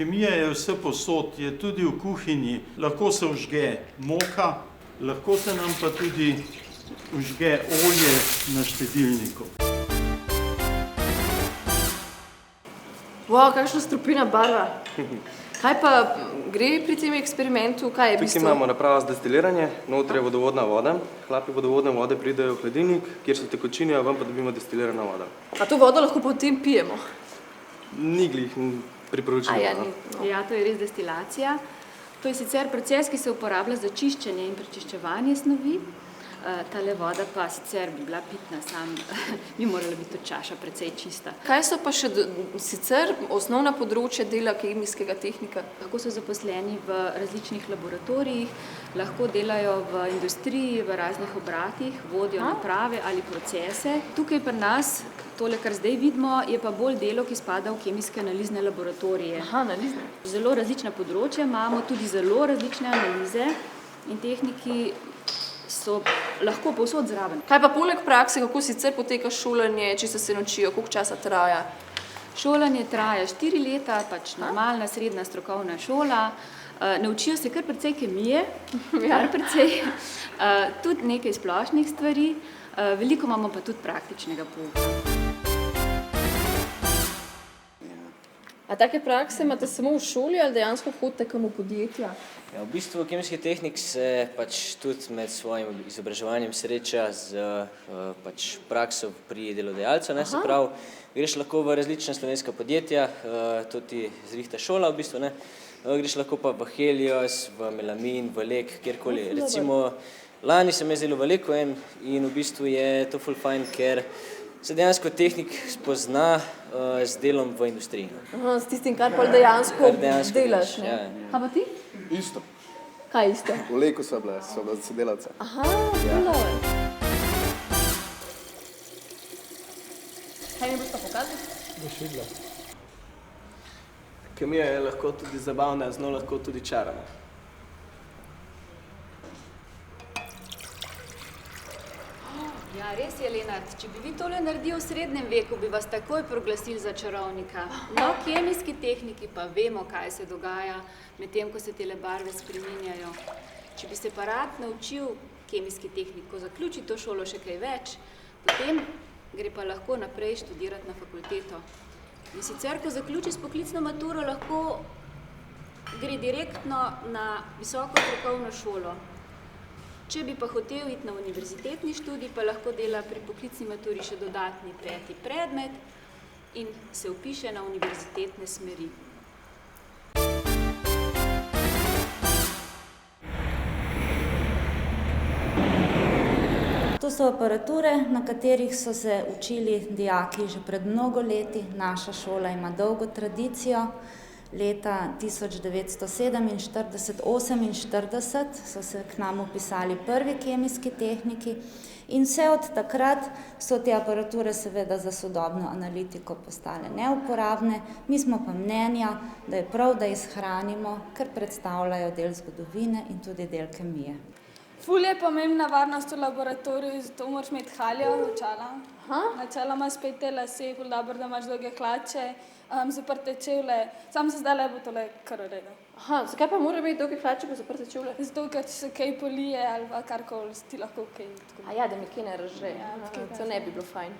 Kemija je vse posod, je tudi v kuhinji. Lahko se vžge moka, lahko se nam pa tudi vžge olje na štedilniku. Wow, kakšna strupena barva. Kaj pa gre pri tem eksperimentu? Kaj je Tukaj imamo napravo za destiliranje, notri je vodovodna voda. Hlapi vodovodne vode pridejo v hladilnik, kjer se tekočinijo, ven pa dobimo destilirana voda. A to vodo lahko potem pijemo? Ni glih priporočljivo. Ja, to je res destilacija. To je sicer proces, ki se uporablja za čiščenje in prečiščevanje snovi. Tale voda pa sicer bi bila pitna, bi morala biti tudi čaša precej čista. Kaj so pa še sicer osnovna področja dela kemijskega tehnika? Lahko so zaposleni v različnih laboratorijih, lahko delajo v industriji, v raznih obratih, vodijo naprave ali procese. Tukaj pri nas, tole, kar zdaj vidimo, je pa bolj delo, ki spada v kemijske analizne laboratorije. Analizne. Zelo različna področja imamo, tudi zelo različne analize in tehniki so lahko povsod zraven. Kaj pa poleg prakse, kako sicer poteka šolanje, če se naučijo, koliko časa traja? Šolanje traja 4 leta, pač normalna srednja strokovna šola. Naučijo se kar precej kemije, tudi nekaj splošnih stvari, veliko imamo pa tudi praktičnega pouka. A take prakse imate samo v šoli ali dejansko hodite kam v podjetja? Ja, v bistvu kemijski tehnik se pač tudi med svojim izobraževanjem sreča z prakso pri delodajalcu, se pravi, greš lahko v različna slovenska podjetja, tudi zrihta šola v bistvu, greš lahko pa v Helios, v Melamin, v Lek, kjerkoli. Recimo, lani sem jaz delal v Leku in v bistvu je to ful fajn, ker se dejansko tehnik spozna z delom v industriji. S tistim, kar pa dejansko delaš, ne? Kaj pa ti? Isto. Kaj isto? V Leku so bile sodelavce. Bilo je. Kaj mi boš pa pokazal? Boš videla. Kemija je lahko tudi zabavna, z njo lahko tudi čarana. Ja, res je, Lenart. Če bi vi tole naredili v srednjem veku, bi vas takoj proglasili za čarovnika. No, kemijski tehniki pa vemo, kaj se dogaja medtem, ko se tele barve spreminjajo. Če bi se pa rad naučil kemijski tehnik, ko zaključi to šolo še kaj več, potem gre pa lahko naprej študirati na fakulteto. In sicer, ko zaključi s poklicno maturo, lahko gre direktno na visoko strokovno šolo. Če bi pa hotel iti na univerzitetni študij, pa lahko dela pri poklicni maturi še dodatni 5. predmet in se vpiše na univerzitetne smeri. To so aparature, na katerih so se učili dijaki že pred mnogo leti. Naša šola ima dolgo tradicijo. Leta 1947–48 so se k nam vpisali prvi kemijski tehniki in vse od takrat so te aparature seveda za sodobno analitiko postale neuporabne. Mi smo pa mnenja, da je prav, da jih shranimo, ker predstavljajo del zgodovine in tudi del kemije. Ful je pomembna varnost v laboratoriju, zato moraš imeti haljo, očala. Načeloma spet te lase, ful dobro, da imaš dolge hlače, zaprte čevlje. Sam se zdaj bo tole kar v redu. Zakaj pa mora imeti dolge hlače pa zaprte čevlje? Zato, ker se kaj polije ali karkoli, ti lahko kaj. Da mi kaj ne razže. To ne bi bilo fajn.